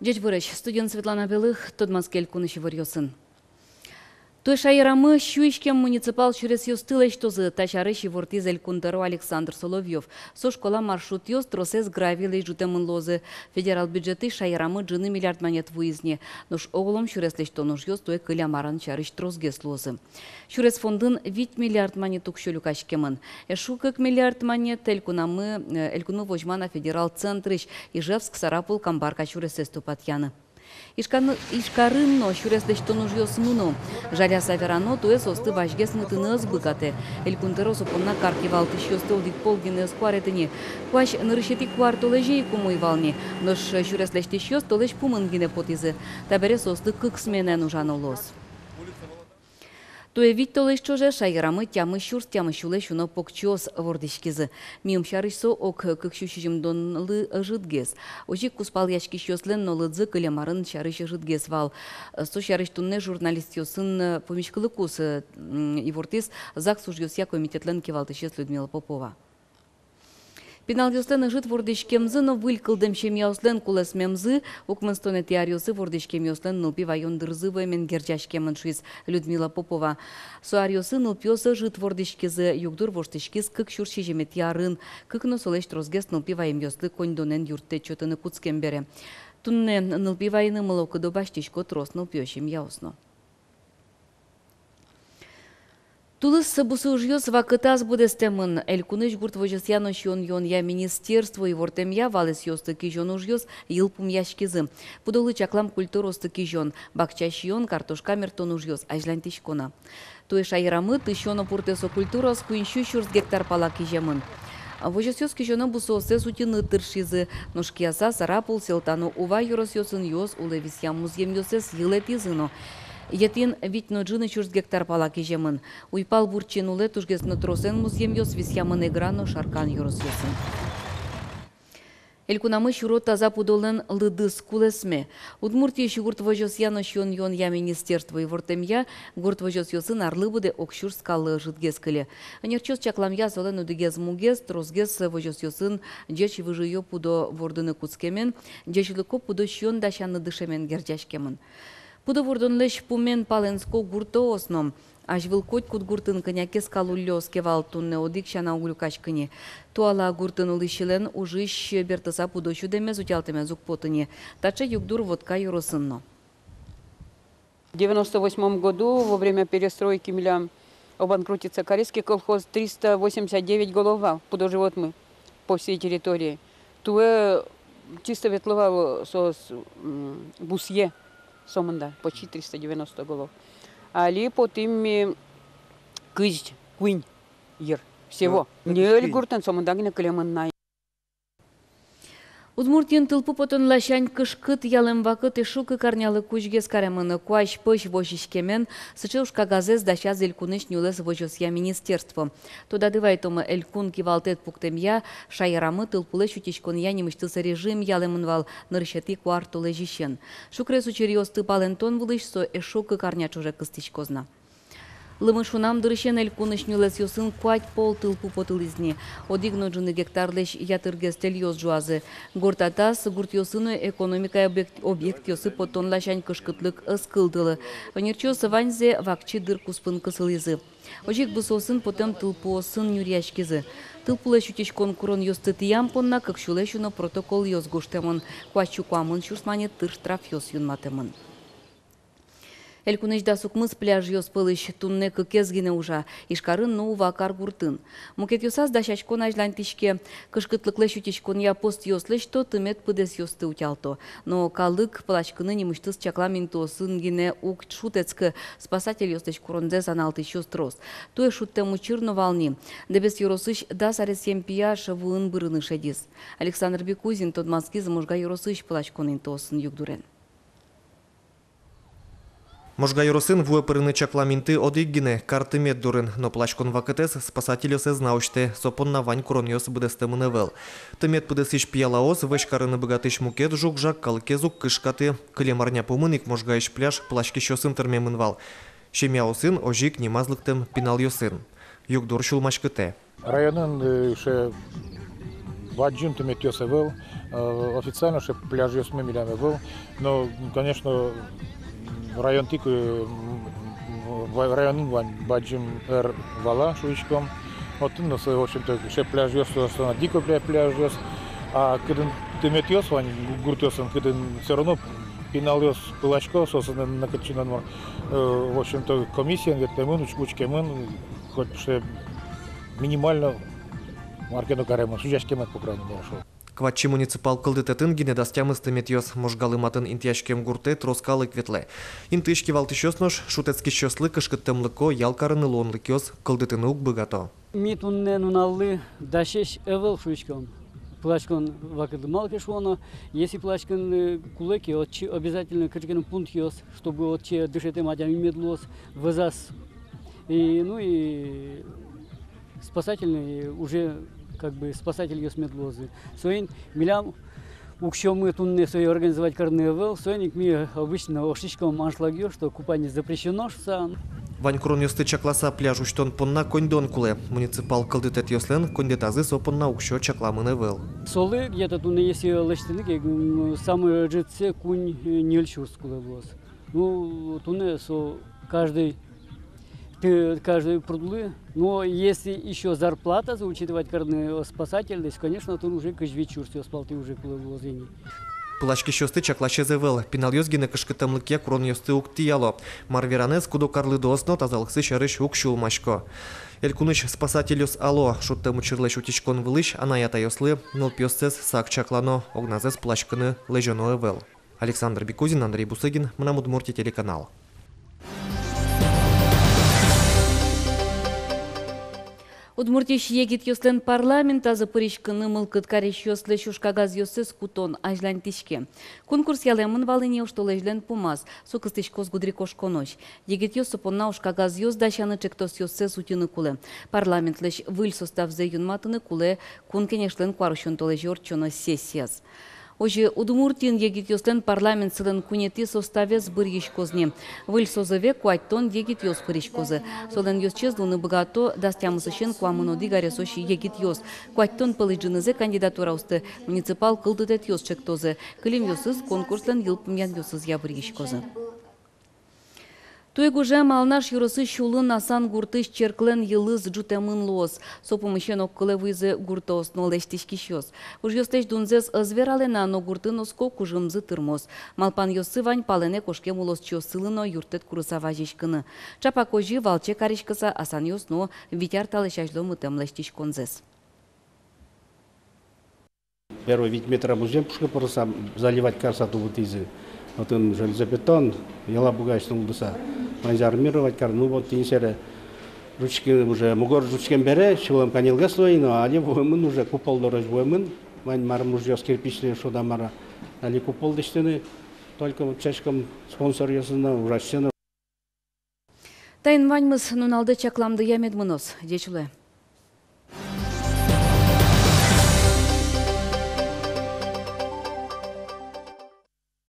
Дядь Вырыч, студент Светлана Белых, Тодмаскель Кунышеварьосын. Той шайрамы щуичкем муниципал через юстылыч тозы тачарыщи вортизель кунтеру Александр Соловьев. Со школа маршрут ёс тросес гравилы жутемын лозы. Федерал бюджеты шайрамы джины миллиард монет выизне. Нуш оголом шуреслеч тонуш ёс той кылямаран чарыш тросгес лозы. Шурес фондын 8 миллиард монет укшелюкачкемын. Эшукык миллиард монет элькуны вожмана федерал центрыш Ижевск Сарапул Камбарка шуресес тупатьяны. Ишкарынно шуреслеч тонуш ёс мыну. Жаля саверано туэс осты важгес мытыныз быкаты. Элькунтеро сопонна каркивал тыщёсты одик полгинес куаретыни. Куаш нырышети квартолежей кумой вални. Нош шуреслеч тыщёс толеч пумынгине потизы. Таберес осты кыксменен ужано лос. Туе вид толеш чоже шайрамы тямы щурс тямы щулеш уно покчос вордышкизы. Миум шарышсо ок кыкщущижим донлы жидгес. Ожик куспал яшки щослен нолыдзы кылемарын шарыш жидгес вал. Со шарыш тунне журналист ёсын помешкылы кус и вортис ЗАГС уж ёсья комитетлен кевалтышес Людмила Попова. Пенал ёслен жит вордышкемзы, но вылькылдым чем яуслен кулес мемзы, укмынстоне тиарёсы вордышкем ёслен нылпи вайондырзы вэмен герджашкемын шуиз Людмила Попова. Суарёсы нылпиосы жит вордышкезы югдур воштышкез кык шурши жемет ярын, кык носолеш трозгес нылпи вайым ёслы коньдонен юртте чөтыны куцкем бере. Тунне нылпи вайны мылокы добаштишко трос нылпиошим яусно. Тулыс бусы ужьёс вакытас будестемын. Элькуныш гурт вожесьяно щон я министерство и вортем я валес ёсты кижон ужьёс йылпум яшкизы. Пудолы чаклам культуру осты кижон. Бакча щион картошка мертон ужьёс ажлантишкона. Туэ шайрамы тыщоно пуртесо культурос куинщу щурс гектар пала кижемын. Вожесьёс кижоно бусосе сутины тыршизы. Ношкияса Сарапул селтану ува юрос ёсын ёс улевисьям музем ёсес йылетизыно. Етин витно джины чурс гектар пала кижемын. Уйпал бурчин уле тужгес тросен музем ёс висьямын эграно шаркан юрос ёсын. Элькунамы щуро таза пудолен лыдыс кулесме. Удмуртия щугурт вожос яно щон я министерство и вортемья гурт вожос ёсын арлы буде окшур скалы житгес кыле. Анерчос чакламья солен удыгез мугез тросгес вожос ёсын джечи выжиё пудо вордыны куцкемен, джечилыко пудо щон дашаны дышемен герджашкемын. Пудо вордонлеш пумен паленско гурто осном. Аж вилкоть кут гуртын коняке скалулёс кевал тунне одик шана углюкачкыне. Туала гуртын улышилен ужиш бертаса пудо чудемез утялтемез укпотыне. Тача югдур водка юросынно. В 1998 году во время перестройки милям обанкротится корейский колхоз, 389 голов пудо животмы по всей территории. Туэ чисто ветловал сос бусье. Соманда, почти 390 голов. Али потом кызь, куинь, ер, всего. Не эльгуртен, сомандагина клеманна. Удмуртин тылпу потон лащань кышкыт ялым вакыт и шукы карнялы кучгес каремыны куаш пыш вожишкемен сычылшка газез даща зелькуныш нюлес вожосья министерство. Туда дывай тома элькун кивалтет пуктемья шайрамы тылпулы шутичкон я немыштылса режим ялымынвал нырщети квартулы жищен. Шукресу чериосты палентон вылышсо и шукы карня чуже кыстичкозна. Лымышунам дырышен элькуныш нюлес ёсын куать пол тылпу потылизни. Одигно джуны гектарлеш ятыргес тел ёс жуазы. Гуртатас гурт ёсыны экономика объект ёсы потон лашань кышкытлык ыскылдылы. Онерчос ваньзе вакчи дыр куспын кысылизы. Ожик бысосын потом тылпу сын нюряшкизы. Тылпулеш утечкон курон ёсты тиям понна, как шулешуно протокол ёс гуштемон. Куачу куамын шурсмане тыр штраф ёс юнматемон. Элькуныш да сукмыс пляж ёс пылыш тунне кыкезгине ужа, ишкарын ну вакар гуртын. Мукет ёсас да шачкон ажлантишке, кышкытлыклеш утечкон я пост ёслеш то тымет пыдес ёсты утялто. Но калык палачкыны немыштыс чакламин то сынгине ук шутецкы спасатель ёстеш куронзес аналтыш ёс трос. Туе шутте мучырно волни. Дебес ёросыш да саресем пияш вын бырыны шедис. Александр Бекузин тот маскиз можга ёросыш палачконын то сын югдурен. Можга юросын вуе пырыны чакламинты одиггине картымет дурын, но плачкон вакытес спасателёсе знауште, сопонна вань курон ёс быдестымыны вел. Тымет пыдесиш пиялаос, вешкарыны богатыш мукет жук жак калкезук кышкаты, кылемарня пумынык можгаиш пляж плачки щосын тырмемын вал. Шемяосын ожик немазлыктым пинал ёсын. Югдур шулмашкыте. Районын ше ваджун тымет ёсы вел, официально, что пляж есть мы милями был, но, конечно, район тик, район вань баджим вала шуичком, вот ну, в общем-то, что пляж есть, что дико пляж есть, а когда ты метьешь вань гуртёсан, когда все равно пинал есть пылачко, собственно, на качинан, в общем-то, комиссия, говорит, мы учки мы, хоть что минимально маркену карема, сужашкемет, по крайней мере, шел. Кватчи муниципал кылдытетін генедастямы стыметьёс можгалыматын интяшкем гурте троскалы кветле. Интышки валтышёснош шутецки щёслы кышкыттымлыко ялкарыны лонлыкёс кылдытыны ук быгато. Митунне нуналлы дашеш эвел шучком. Плачкон вакыды малкешоно. Если плачкон кулеки, отчи обязательно качкен пункт ёс, чтобы отчи дышетем адям медлос вызас. И ну и спасательный уже как бы спасатель ёс медлозы. Соин милям укшё мы тунне свои организовать карневал, соиник ми обычно ошишком аншлагё, что купание запрещено, что Вань куроньёсты чакласа пляжу штон понна коньдон куле. Муниципал кылдытет ёслен кондетазы сопонна укшё чакламыны вел. солы где-то тут если лечтыны, самый житсе кунь не льчус куле was. Ну, туне со каждый продулы, но если еще зарплата за учитывать карны спасательность, конечно, то уже кожвечур все спал ты уже куле возени. Пылачки щёсты чаклаще вел. Пинал ёс гене кышкыттымлыке куроньёсты ук тияло. Марверанес кудо карлы досно тазалыксы шарыш ук шулмашко. Элькуныш спасатель ёс ало, шуттым учырлыш утичкон вылыш, анаята ёслы, нолпёсцес сак чаклано, огназес плачкыны лежоное вел. Александр Бекузин, Андрей Бусыгин, Мнамудмурти, телеканал. Удмуртиш егит ёслен парламент азы пыришкыны мылкыт кариш ёслы шушкагаз ёсыз кутон ажлан тишке. Конкурс ялемын валыне уштолежлен пумаз, сукыстышкоз гудрикош конош. Егит ёсы понна ушкагаз ёс дашаны чектос ёсыз утины куле. Парламент леш выль составзе юнматыны куле кун кенешлен кварушон толежор чоно сессияз. Ожи Удмуртин егит ёслен парламент сылын кунети составез быргиш козне. Выль созыве куайттон егит ёс пыриш козы. Солен ёс чезлуны богато дастямысышен куамыно дигаре соши егит ёс. Куайттон пылыджынызе кандидатура усты муниципал кылдытет ёс чектозы. Кылим ёсыз конкурслен йылпымян ёсыз я быргиш козы. Туегуже малнаш юросы шулын асан гуртыш черклен йылыз джутемын лос. Сопумышен оккылы вызы гуртос нолештиш кишёс. Уж ёстеш дунзес ызвералена, но гуртын оско кужымзы тырмос. Малпан ёсы вань палене кошкем улос чёсылыно юртет курысава жишкыны. Чапакожи валче каришкыса асан ёсно витяр талышажло мытемлештиш конзес. Первый ведь метра музеем пушка просто заливать красоту вот из вот он железобетон, яла бугачный улдыса, армировать кар, ну вот тинсере ручки уже мугор ручкем бере, чулам канилга слой, но али воемын уже купол дорож воемын, вань марм уже скирпичный шода мара, али купол дештены, только вот чашкам спонсор ясына уращена. Тайын ваньмыз нуналды чакламды ямед мынос, дечулы.